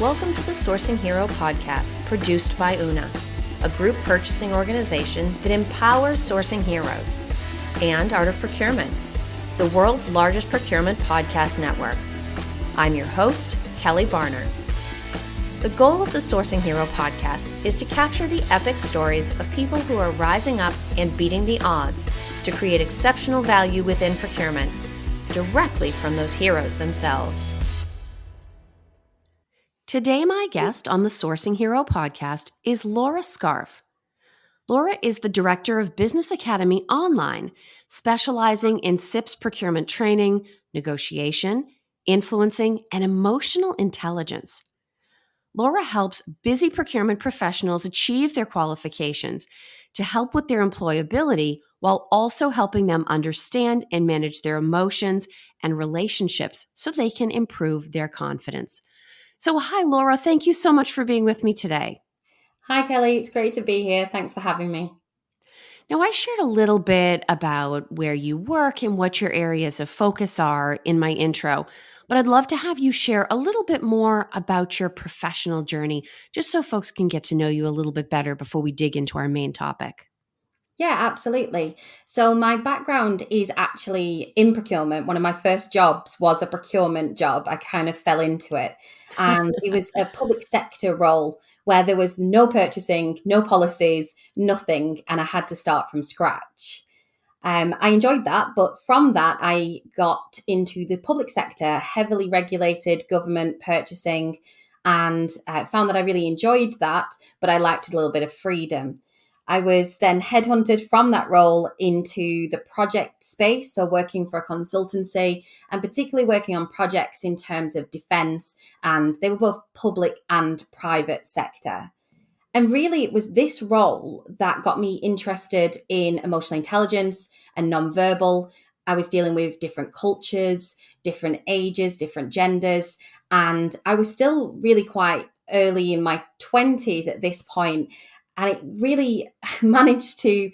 Welcome to the Sourcing Hero podcast, produced by Una, a group purchasing organization that empowers sourcing heroes, and Art of Procurement, the world's largest procurement podcast network. I'm your host, Kelly Barner. The goal of the Sourcing Hero podcast is to capture the epic stories of people who are rising up and beating the odds to create exceptional value within procurement, directly from those heroes themselves. Today, my guest on the Sourcing Hero podcast is Laura Scarfe. Laura is the Director of Business Academy Online, specializing in CIPS procurement training, negotiation, influencing, and emotional intelligence. Laura helps busy procurement professionals achieve their qualifications to help with their employability while also helping them understand and manage their emotions and relationships so they can improve their confidence. So, hi, Laura. Thank you so much for being with me today. Hi, Kelly. It's great to be here. Thanks for having me. Now, I shared a little bit about where you work and what your areas of focus are in my intro, but I'd love to have you share a little bit more about your professional journey, just so folks can get to know you a little bit better before we dig into our main topic. Yeah, absolutely. So my background is actually in procurement. One of my first jobs was a procurement job. I kind of fell into it. And it was a public sector role where there was no purchasing, no policies, nothing. And I had to start from scratch. I enjoyed that. But from that, I got into the public sector, heavily regulated government purchasing, and found that I really enjoyed that, but I liked a little bit of freedom. I was then headhunted from that role into the project space, so working for a consultancy and particularly working on projects in terms of defence, and they were both public and private sector. And really, it was this role that got me interested in emotional intelligence and nonverbal. I was dealing with different cultures, different ages, different genders, and I was still really quite early in my 20s at this point. And it really managed to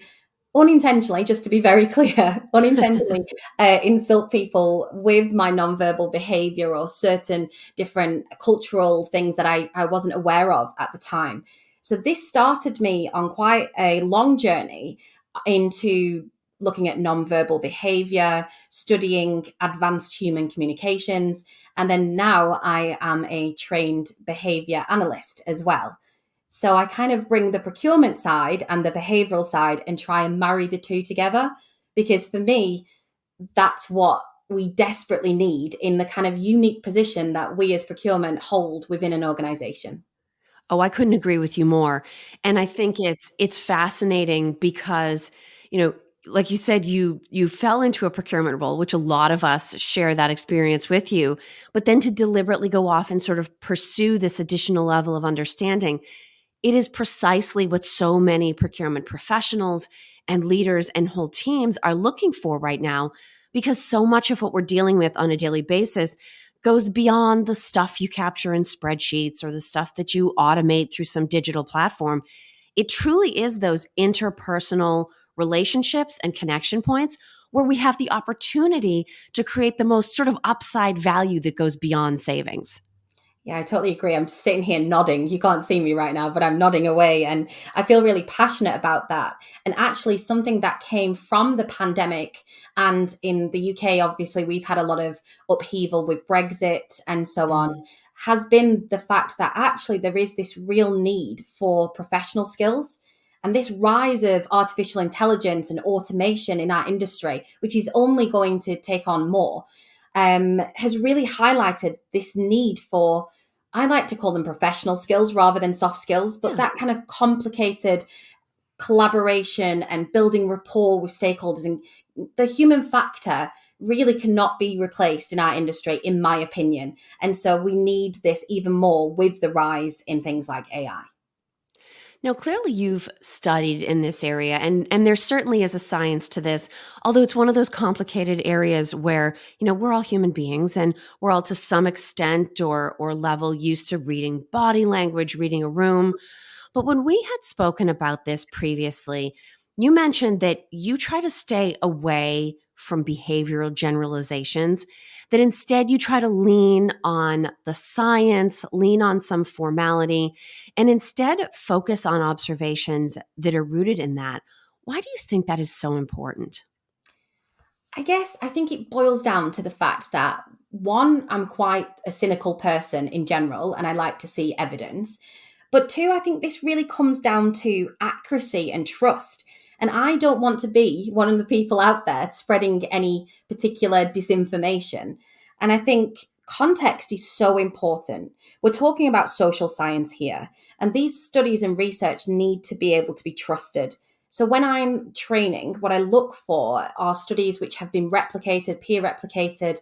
unintentionally, just to be very clear, unintentionally insult people with my nonverbal behavior or certain different cultural things that I wasn't aware of at the time. So this started me on quite a long journey into looking at nonverbal behavior, studying advanced human communications, and then now I am a trained behavior analyst as well. So I kind of bring the procurement side and the behavioral side and try and marry the two together, because for me, that's what we desperately need in the kind of unique position that we as procurement hold within an organization. Oh, I couldn't agree with you more. And I think it's fascinating because, like you said, you fell into a procurement role, which a lot of us share that experience with you, but then to deliberately go off and sort of pursue this additional level of understanding, it is precisely what so many procurement professionals and leaders and whole teams are looking for right now, because so much of what we're dealing with on a daily basis goes beyond the stuff you capture in spreadsheets or the stuff that you automate through some digital platform. It truly is those interpersonal relationships and connection points where we have the opportunity to create the most sort of upside value that goes beyond savings. Yeah, I totally agree. I'm just sitting here nodding. You can't see me right now, but I'm nodding away. And I feel really passionate about that. And actually, something that came from the pandemic, and in the UK, obviously, we've had a lot of upheaval with Brexit and so on, has been the fact that actually there is this real need for professional skills. And this rise of artificial intelligence and automation in our industry, which is only going to take on more, has really highlighted this need for, I like to call them professional skills rather than soft skills, but that kind of complicated collaboration and building rapport with stakeholders, and the human factor really cannot be replaced in our industry, in my opinion. And so we need this even more with the rise in things like AI. Now, clearly you've studied in this area, and there certainly is a science to this, although it's one of those complicated areas where, we're all human beings and we're all to some extent or level used to reading body language, reading a room. But when we had spoken about this previously, you mentioned that you try to stay away from behavioral generalizations, that instead you try to lean on the science, lean on some formality, and instead focus on observations that are rooted in that. Why do you think that is so important? I think it boils down to the fact that one, I'm quite a cynical person in general, and I like to see evidence. But two, I think this really comes down to accuracy and trust. And I don't want to be one of the people out there spreading any particular disinformation. And I think context is so important. We're talking about social science here, and these studies and research need to be able to be trusted. So when I'm training, what I look for are studies which have been replicated, peer replicated.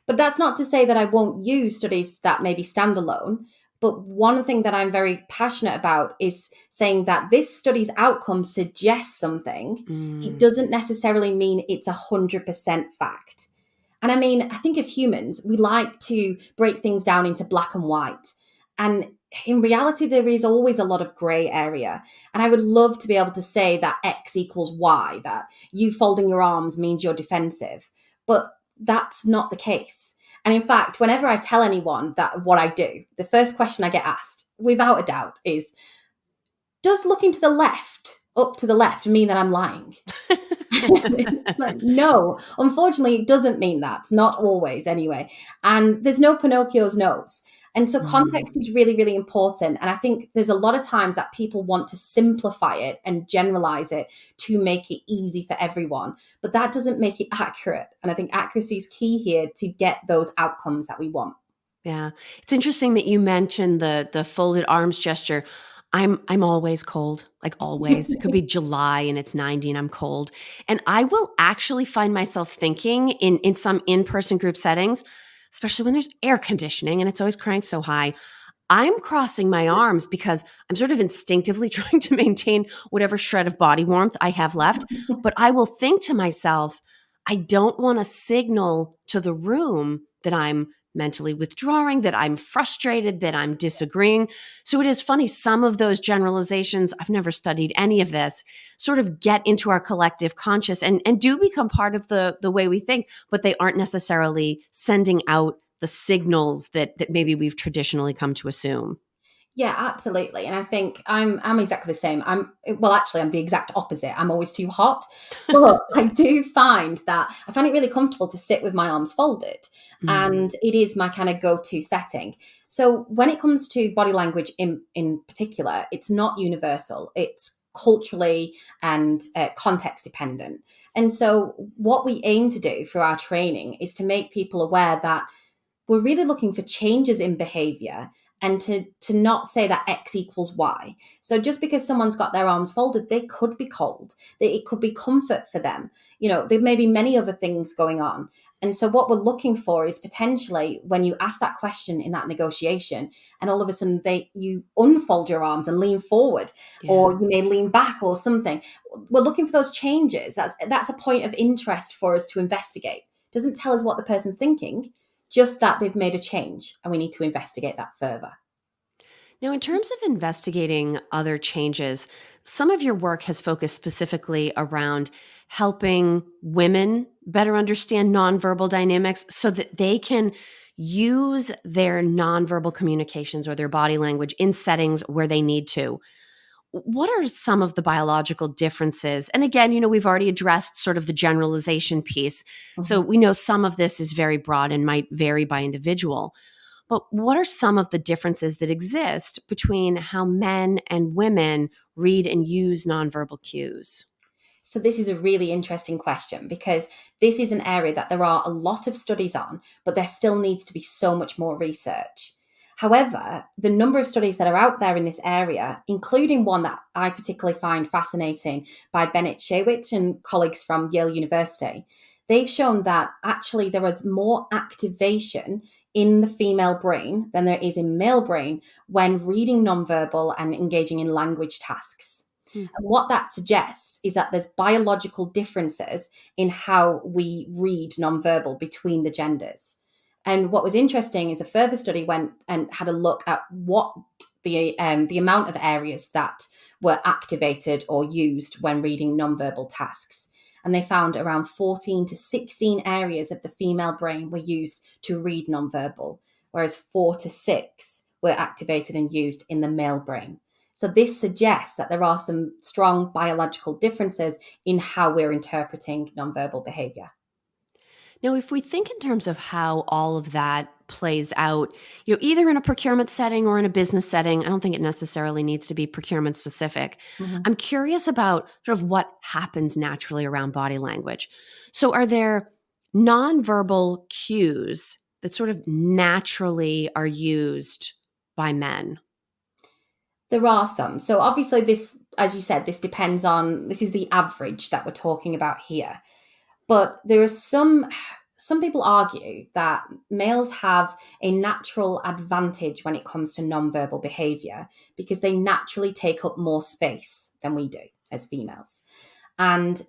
But that's not to say that I won't use studies that maybe stand alone. But one thing that I'm very passionate about is saying that this study's outcome suggests something. It Mm, doesn't necessarily mean it's 100% fact. And I mean, I think as humans, we like to break things down into black and white. And in reality, there is always a lot of gray area. And I would love to be able to say that X equals Y, that you folding your arms means you're defensive. But that's not the case. And in fact, whenever I tell anyone that what I do, the first question I get asked, without a doubt, is, does looking to the left, up to the left, mean that I'm lying? Like, no, unfortunately, it doesn't mean that. Not always, anyway. And there's no Pinocchio's nose. And so mm. context is really, really important. And I think there's a lot of times that people want to simplify it and generalize it to make it easy for everyone. But that doesn't make it accurate. And I think accuracy is key here to get those outcomes that we want. Yeah. It's interesting that you mentioned the folded arms gesture. I'm always cold, like always. It could be July and it's 90 and I'm cold. And I will actually find myself thinking in some in-person group settings, especially when there's air conditioning and it's always cranked so high, I'm crossing my arms because I'm sort of instinctively trying to maintain whatever shred of body warmth I have left. But I will think to myself, I don't want to signal to the room that I'm mentally withdrawing, that I'm frustrated, that I'm disagreeing. So it is funny, some of those generalizations, I've never studied any of this, sort of get into our collective conscious and do become part of the way we think, but they aren't necessarily sending out the signals that maybe we've traditionally come to assume. Yeah, absolutely. And I think I'm exactly the same. I'm the exact opposite. I'm always too hot. But I do find that I find it really comfortable to sit with my arms folded. Mm, And it is my kind of go-to setting. So when it comes to body language in particular, it's not universal. It's culturally and context dependent. And so what we aim to do through our training is to make people aware that we're really looking for changes in behavior and to not say that X equals Y. So just because someone's got their arms folded, they could be cold. It could be comfort for them. There may be many other things going on. And so what we're looking for is potentially when you ask that question in that negotiation, and all of a sudden you unfold your arms and lean forward, or yeah. you may lean back or something. We're looking for those changes. That's a point of interest for us to investigate. Doesn't tell us what the person's thinking, just that they've made a change and we need to investigate that further. Now, in terms of investigating other changes, some of your work has focused specifically around helping women better understand nonverbal dynamics so that they can use their nonverbal communications or their body language in settings where they need to. What are some of the biological differences? And again, we've already addressed sort of the generalization piece. So Mhm. we know some of this is very broad and might vary by individual. But what are some of the differences that exist between how men and women read and use nonverbal cues? So, this is a really interesting question because this is an area that there are a lot of studies on, but there still needs to be so much more research. However, the number of studies that are out there in this area, including one that I particularly find fascinating by Bennett Shewitz and colleagues from Yale University, they've shown that actually there is more activation in the female brain than there is in male brain when reading nonverbal and engaging in language tasks. Hmm. And what that suggests is that there's biological differences in how we read nonverbal between the genders. And what was interesting is a further study went and had a look at what the amount of areas that were activated or used when reading nonverbal tasks. and they found around 14 to 16 areas of the female brain were used to read nonverbal, whereas 4 to 6 were activated and used in the male brain. So this suggests that there are some strong biological differences in how we're interpreting nonverbal behavior. Now, if we think in terms of how all of that plays out, either in a procurement setting or in a business setting, I don't think it necessarily needs to be procurement specific. Mhm. I'm curious about sort of what happens naturally around body language. So, are there nonverbal cues that sort of naturally are used by men? There are some. So obviously this, as you said, this depends on, this is the average that we're talking about here. But there are some people argue that males have a natural advantage when it comes to nonverbal behavior because they naturally take up more space than we do as females. And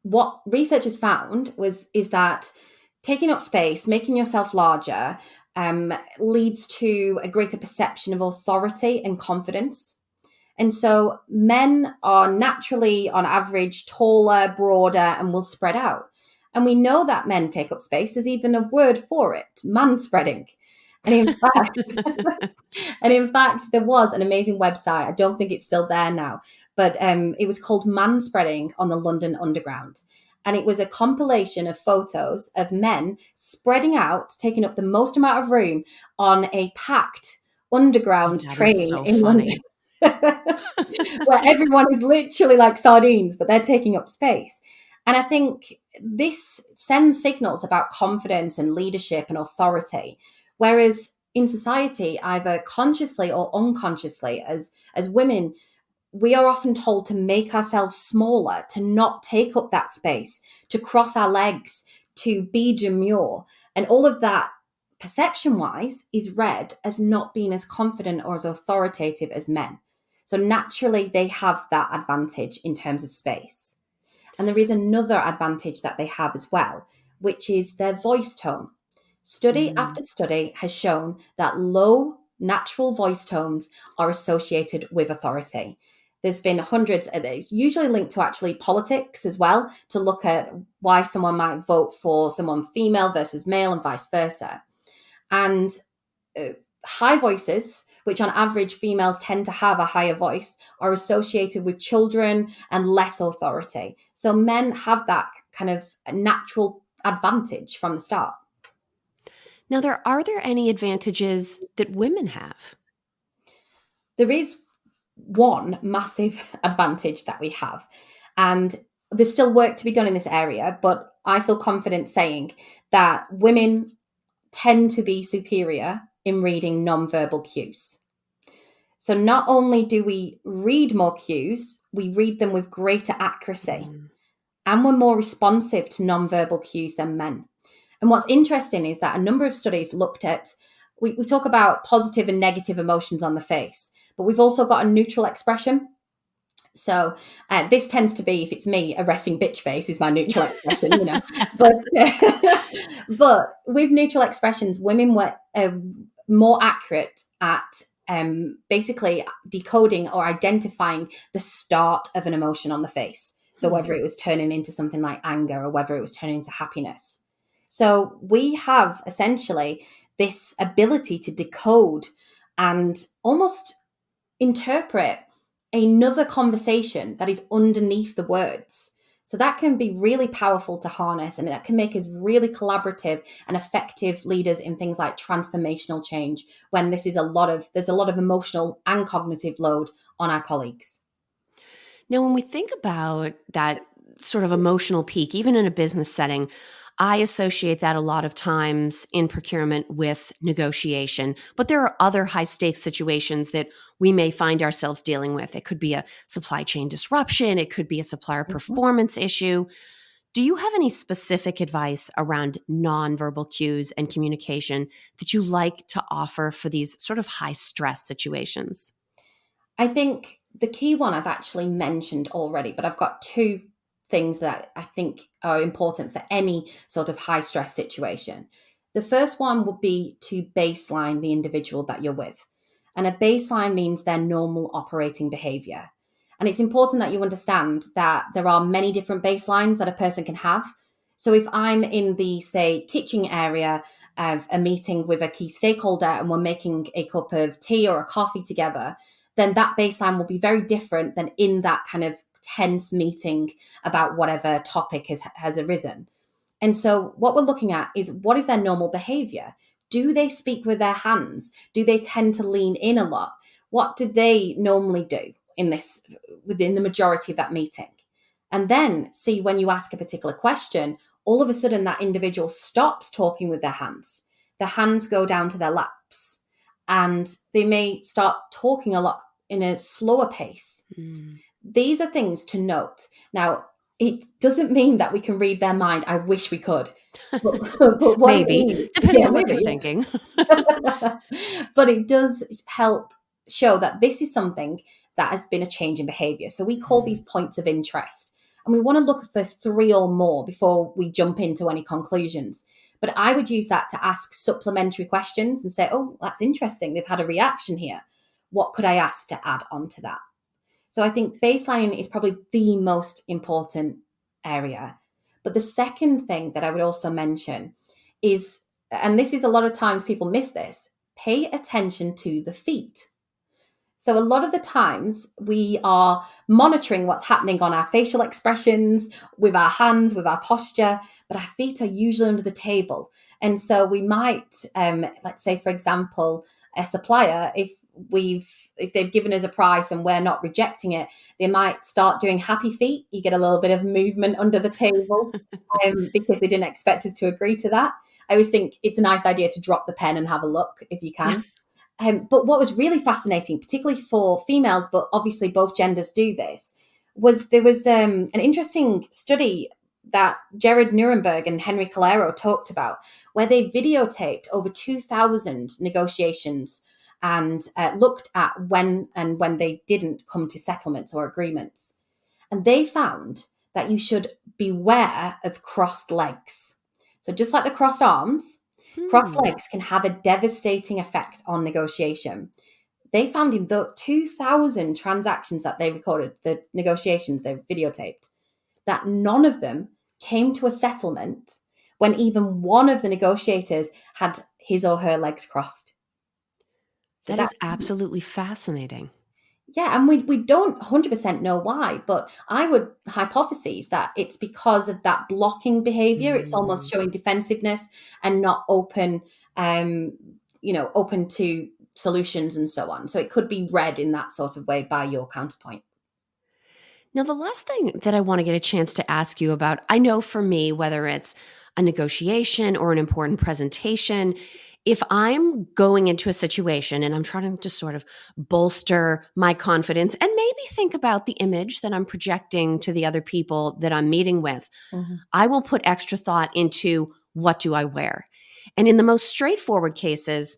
what researchers found is that taking up space, making yourself larger, leads to a greater perception of authority and confidence. And so men are naturally, on average, taller, broader, and will spread out. And we know that men take up space. There's even a word for it, man spreading. And in fact, there was an amazing website. I don't think it's still there now, but it was called Manspreading on the London Underground. And it was a compilation of photos of men spreading out, taking up the most amount of room on a packed underground That is train so in London, funny. where everyone is literally like sardines, but they're taking up space. And I think this sends signals about confidence and leadership and authority. Whereas in society, either consciously or unconsciously, as women, we are often told to make ourselves smaller, to not take up that space, to cross our legs, to be demure. And all of that, perception wise, is read as not being as confident or as authoritative as men. So naturally, they have that advantage in terms of space. And there is another advantage that they have as well, which is their voice tone. Study Mm. after study has shown that low natural voice tones are associated with authority. There's been hundreds of these, usually linked to actually politics as well, to look at why someone might vote for someone female versus male and vice versa. And high voices, which on average females tend to have a higher voice, are associated with children and less authority. So men have that kind of natural advantage from the start. Now, are there any advantages that women have? There is one massive advantage that we have, and there's still work to be done in this area, but I feel confident saying that women tend to be superior in reading nonverbal cues. So not only do we read more cues, we read them with greater accuracy, Mm. and we're more responsive to nonverbal cues than men. And what's interesting is that a number of studies looked at, we talk about positive and negative emotions on the face, but we've also got a neutral expression. So this tends to be, if it's me, a resting bitch face is my neutral expression, you know. But but with neutral expressions, women were more accurate at basically decoding or identifying the start of an emotion on the face. So Hmm. whether it was turning into something like anger or whether it was turning into happiness. So we have essentially this ability to decode and almost interpret another conversation that is underneath the words. So that can be really powerful to harness, and that can make us really collaborative and effective leaders in things like transformational change when there's a lot of emotional and cognitive load on our colleagues. Now, when we think about that sort of emotional peak, even in a business setting, I associate that a lot of times in procurement with negotiation. But there are other high stakes situations that we may find ourselves dealing with. It could be a supply chain disruption, it could be a supplier Mhm. performance issue. Do you have any specific advice around nonverbal cues and communication that you like to offer for these sort of high stress situations? I think the key one I've actually mentioned already, but I've got two things that I think are important for any sort of high stress situation. The first one would be to baseline the individual that you're with. And a baseline means their normal operating behavior. And it's important that you understand that there are many different baselines that a person can have. So if I'm in the, say, kitchen area of a meeting with a key stakeholder and we're making a cup of tea or a coffee together, then that baseline will be very different than in that kind of tense meeting about whatever topic has arisen. And so what we're looking at is, what is their normal behavior? Do they speak with their hands? Do they tend to lean in a lot? What do they normally do in this, within the majority of that meeting? And then see, when you ask a particular question, all of a sudden that individual stops talking with their hands. Their hands go down to their laps, and they may start talking a lot in a slower pace. These are things to note. Now, it doesn't mean that we can read their mind. I wish we could. But what it Maybe, is, depending yeah, on what they're maybe. thinking. But it does help show that this is something that has been a change in behavior. So we call these points of interest. And we want to look for 3 or more before we jump into any conclusions. But I would use that to ask supplementary questions and say, oh, that's interesting. They've had a reaction here. What could I ask to add on to that? So I think baselining is probably the most important area. But the second thing that I would also mention is, and this is a lot of times people miss this, pay attention to the feet. So a lot of the times we are monitoring what's happening on our facial expressions, with our hands, with our posture, but our feet are usually under the table. And so we might, let's say, for example, a supplier, if they've given us a price and we're not rejecting it, they might start doing happy feet. You get a little bit of movement under the table because they didn't expect us to agree to that. I always think it's a nice idea to drop the pen and have a look if you can. But what was really fascinating, particularly for females, but obviously both genders do this, was there was an interesting study that Jared Nuremberg and Henry Calero talked about, where they videotaped over 2,000 negotiations and looked at when they didn't come to settlements or agreements. And they found that you should beware of crossed legs. So just like the crossed arms, crossed legs can have a devastating effect on negotiation. They found in the 2,000 transactions that they recorded, the negotiations they videotaped, that none of them came to a settlement when even one of the negotiators had his or her legs crossed. So That that, is absolutely fascinating. yeah, and we don't 100% know why, but I would hypothesize that it's because of that blocking behavior. It's almost showing defensiveness and not open, open to solutions and so on. So it could be read in that sort of way by your counterpoint. Now, the last thing that I want to get a chance to ask you about, I know for me, whether it's a negotiation or an important presentation, if I'm going into a situation and I'm trying to sort of bolster my confidence and maybe think about the image that I'm projecting to the other people that I'm meeting with, I will put extra thought into, what do I wear? And in the most straightforward cases,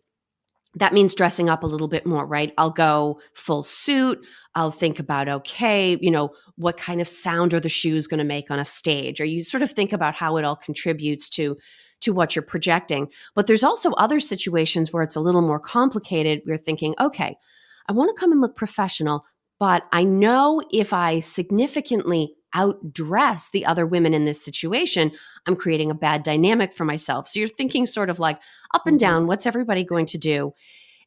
that means dressing up a little bit more, right? I'll go full suit. I'll think about, okay, what kind of sound are the shoes going to make on a stage? Or you sort of think about how it all contributes to what you're projecting. But there's also other situations where it's a little more complicated. We're thinking, okay, I want to come and look professional, but I know if I significantly outdress the other women in this situation, I'm creating a bad dynamic for myself. So you're thinking sort of like up and down, what's everybody going to do?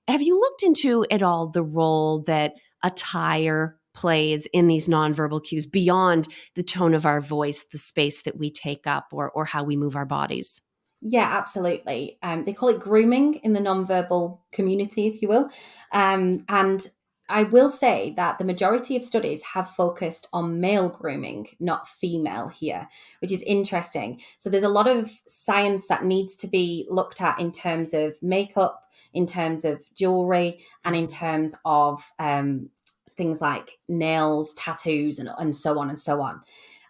Have you looked into at all the role that attire plays in these nonverbal cues beyond the tone of our voice, the space that we take up, or how we move our bodies? Yeah, absolutely. They call it grooming in the nonverbal community, if you will. And I will say that the majority of studies have focused on male grooming, not female here, which is interesting. So there's a lot of science that needs to be looked at in terms of makeup, in terms of jewelry, and in terms of things like nails, tattoos, and so on and so on.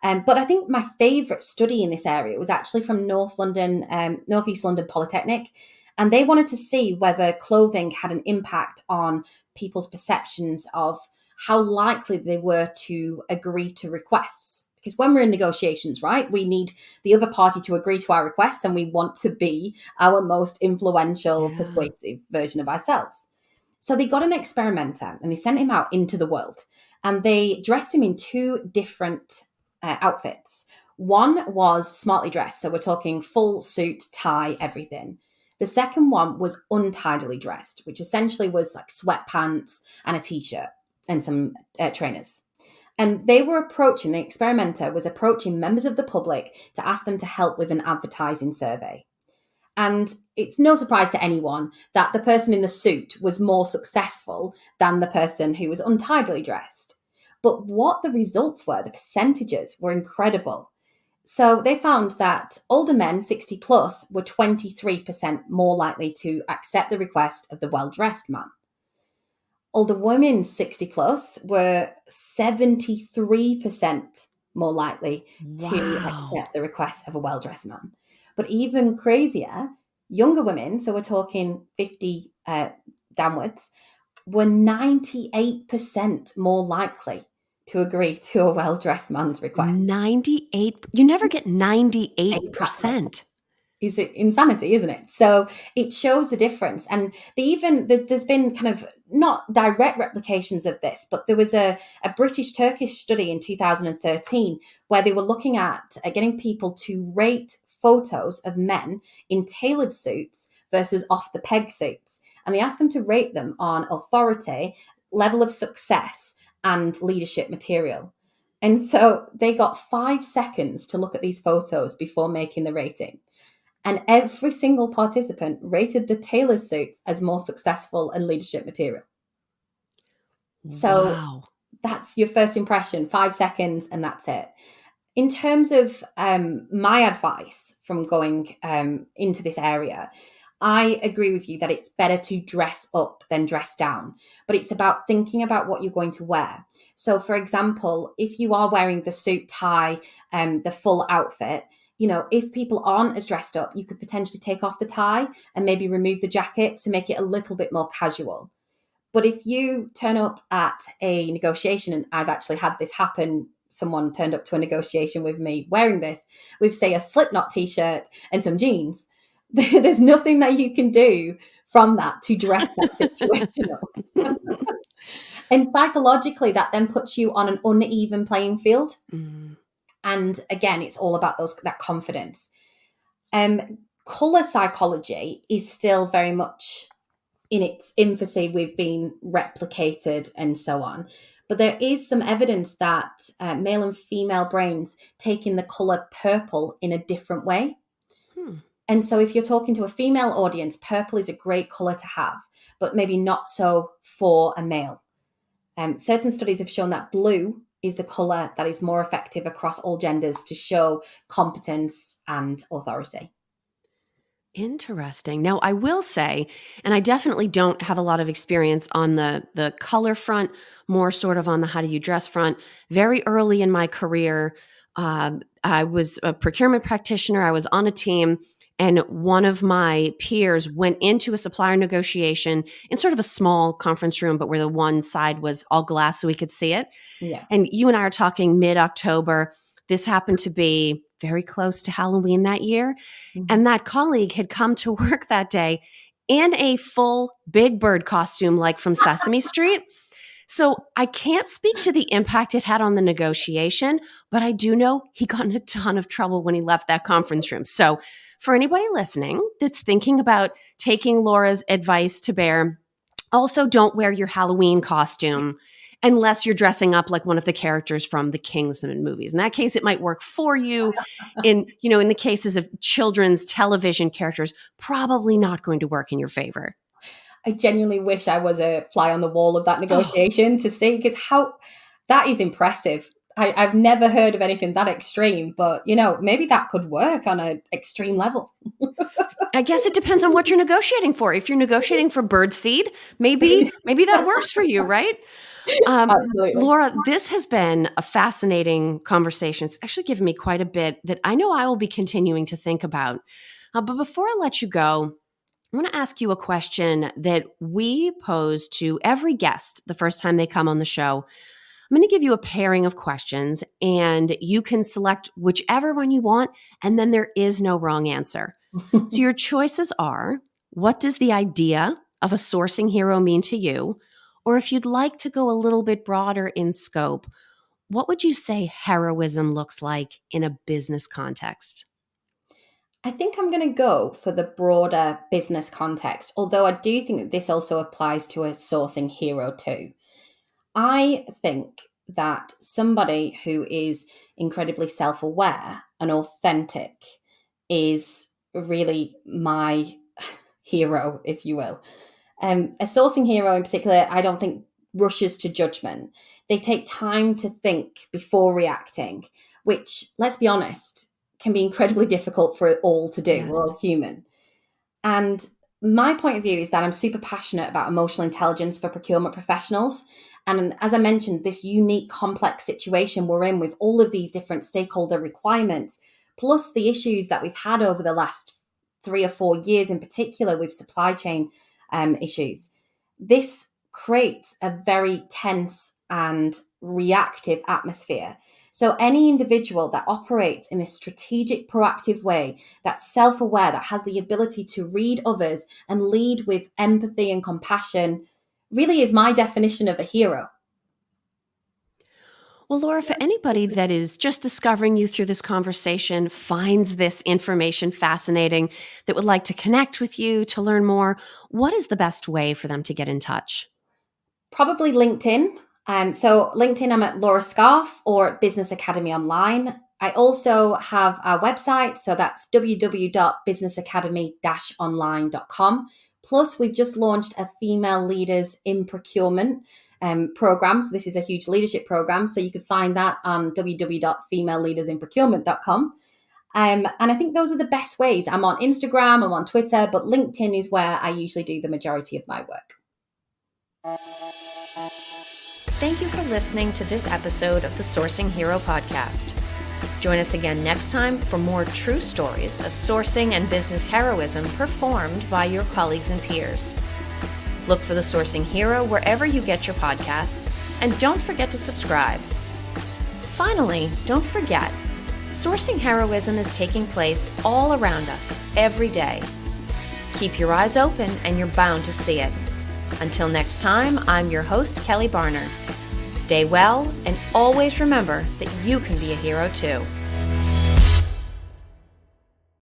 But I think my favourite study in this area was actually from North East London Polytechnic. And they wanted to see whether clothing had an impact on people's perceptions of how likely they were to agree to requests. Because when we're in negotiations, right, we need the other party to agree to our requests, and we want to be our most influential, persuasive version of ourselves. So they got an experimenter and they sent him out into the world. and they dressed him in two different outfits. One was smartly dressed, so we're talking full suit, tie, everything. The second one was untidily dressed, which essentially was like sweatpants and a t-shirt and some trainers. And the experimenter was approaching members of the public to ask them to help with an advertising survey. And it's no surprise to anyone that the person in the suit was more successful than the person who was untidily dressed. But what the results were, the percentages were incredible. So they found that older men, 60 plus, were 23% more likely to accept the request of the well-dressed man. Older women, 60 plus, were 73% more likely to accept the request of a well-dressed man. But even crazier, younger women, so we're talking 50 downwards, were 98% more likely to agree to a well-dressed man's request. 98? You never get 98%. Exactly. Is it insanity, isn't it? So it shows the difference. And there's been kind of not direct replications of this, but there was a British-Turkish study in 2013 where they were looking at getting people to rate photos of men in tailored suits versus off-the-peg suits. And they asked them to rate them on authority, level of success, and leadership material. And so they got 5 seconds to look at these photos before making the rating. And every single participant rated the tailor suits as more successful and leadership material. So that's your first impression, 5 seconds, and that's it. In terms of my advice from going into this area, I agree with you that it's better to dress up than dress down, but it's about thinking about what you're going to wear. So, for example, if you are wearing the suit, tie, the full outfit, if people aren't as dressed up, you could potentially take off the tie and maybe remove the jacket to make it a little bit more casual. But if you turn up at a negotiation, and I've actually had this happen, someone turned up to a negotiation with me wearing this, with, say, a Slipknot t-shirt and some jeans, there's nothing that you can do from that to dress that situation up. And psychologically, that then puts you on an uneven playing field. Mm. And again, it's all about that confidence. Color psychology is still very much in its infancy. We've been replicated and so on. But there is some evidence that male and female brains take in the color purple in a different way. And so if you're talking to a female audience, purple is a great color to have, but maybe not so for a male. Certain studies have shown that blue is the color that is more effective across all genders to show competence and authority. Interesting. Now, I will say, and I definitely don't have a lot of experience on the color front, more sort of on the how do you dress front. Very early in my career, I was a procurement practitioner. I was on a team, and one of my peers went into a supplier negotiation in sort of a small conference room, but where the one side was all glass so we could see it. Yeah. And you and I are talking mid-October. This happened to be very close to Halloween that year. Mm-hmm. And that colleague had come to work that day in a full Big Bird costume, like from Sesame Street. So I can't speak to the impact it had on the negotiation, but I do know he got in a ton of trouble when he left that conference room. So for anybody listening that's thinking about taking Laura's advice to bear, also don't wear your Halloween costume unless you're dressing up like one of the characters from the Kingsman movies. In that case, it might work for you. In the cases of children's television characters, probably not going to work in your favor. I genuinely wish I was a fly on the wall of that negotiation to see, because that is impressive. I've never heard of anything that extreme, but maybe that could work on an extreme level. I guess it depends on what you're negotiating for. If you're negotiating for birdseed, maybe that works for you, right? Absolutely. Laura, this has been a fascinating conversation. It's actually given me quite a bit that I know I will be continuing to think about. But before I let you go, I want to ask you a question that we pose to every guest the first time they come on the show. I'm going to give you a pairing of questions, and you can select whichever one you want, and then there is no wrong answer. So your choices are, what does the idea of a sourcing hero mean to you? Or if you'd like to go a little bit broader in scope, what would you say heroism looks like in a business context? I think I'm going to go for the broader business context, although I do think that this also applies to a sourcing hero too. I think that somebody who is incredibly self aware and authentic is really my hero, if you will. A sourcing hero in particular, I don't think rushes to judgment. They take time to think before reacting, which, let's be honest, can be incredibly difficult for it all to do. Yes. We're all human. And my point of view is that I'm super passionate about emotional intelligence for procurement professionals. And as I mentioned, this unique, complex situation we're in with all of these different stakeholder requirements, plus the issues that we've had over the last 3 or 4 years, in particular with supply chain issues, this creates a very tense and reactive atmosphere. So any individual that operates in a strategic, proactive way, that's self-aware, that has the ability to read others and lead with empathy and compassion, really is my definition of a hero. Well, Laura, for anybody that is just discovering you through this conversation, finds this information fascinating, that would like to connect with you to learn more, what is the best way for them to get in touch? Probably LinkedIn. So LinkedIn, I'm at Laura Scarfe or Business Academy Online. I also have our website, so that's www.businessacademy-online.com. Plus, we've just launched a female leaders in procurement program. So this is a huge leadership program. So you can find that on www.femaleleadersinprocurement.com. And I think those are the best ways. I'm on Instagram, I'm on Twitter, but LinkedIn is where I usually do the majority of my work. Thank you for listening to this episode of the Sourcing Hero podcast. Join us again next time for more true stories of sourcing and business heroism performed by your colleagues and peers. Look for the Sourcing Hero wherever you get your podcasts, and don't forget to subscribe. Finally, don't forget, sourcing heroism is taking place all around us every day. Keep your eyes open and you're bound to see it. Until next time, I'm your host, Kelly Barner. Stay well and always remember that you can be a hero too.